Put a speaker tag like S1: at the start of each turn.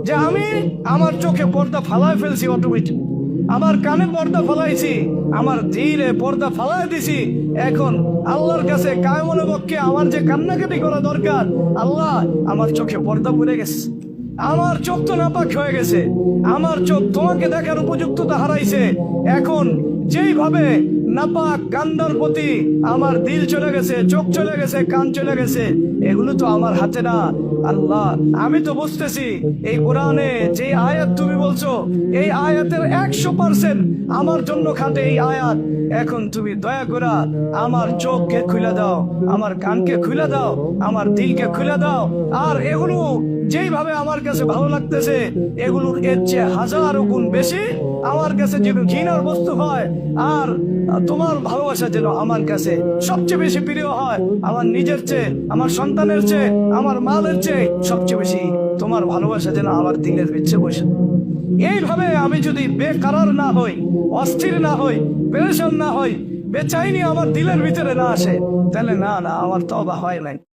S1: যে আমি আমার চোখে পর্দা ফালায় ফেলছি অটোমেটিক, আমার কানে পর্দা ফালাইছি, আমার দিলে পর্দা ফালাই দিছি। এখন আল্লাহর কাছে কায়মনে পক্ষে আমার যে কান্নাকাটি করা দরকার, আল্লাহ আমার চোখে পর্দা পড়ে গেছে, আমার চোখ তো নাপাক হয়ে গেছে, আমার চোখ তোমাকে দেখার উপযুক্ততা হারাইছে। এখন যেইভাবে নাপাক কান্দার প্রতি আমার দিল চলে গেছে, চোখ চলে গেছে, কান চলে গেছে, এগুলো তো আমার হাতে না। আল্লাহ আমি তো বুঝতেছি এই কোরআনে যে আয়াত তুমি বলছো, এই আয়াতের 100% আমার জন্য খাটে এই আয়াত। এখন তুমি দয়া করে আমার চোখকে খুলে দাও, আমার কানকে খুলে দাও, আমার দিলকে খুলে দাও। আর এগুলো যেইভাবে আমার কাছে ভালো লাগতেছে, এগুলোর এর চেয়ে হাজারো গুণ বেশি আমার কাছে যেন ঘৃণার বস্তু হয়। আর তোমার ভালোবাসা যেন আমার কাছে সবচেয়ে বেশি প্রিয় হয়, আমার নিজের চেয়ে, আমার সন্তানের চেয়ে, আমার মালের চেয়ে সবচেয়ে বেশি তোমার ভালোবাসা যেন আমার দিলের ভিতরে বসে। এইভাবে আমি যদি বেকারার না হই, অস্থির না হই, পেরেশান না হই, বেচাইনি আমার দিলের ভিতরে না আসে, তাহলে না আমার তওবা হয় নাই।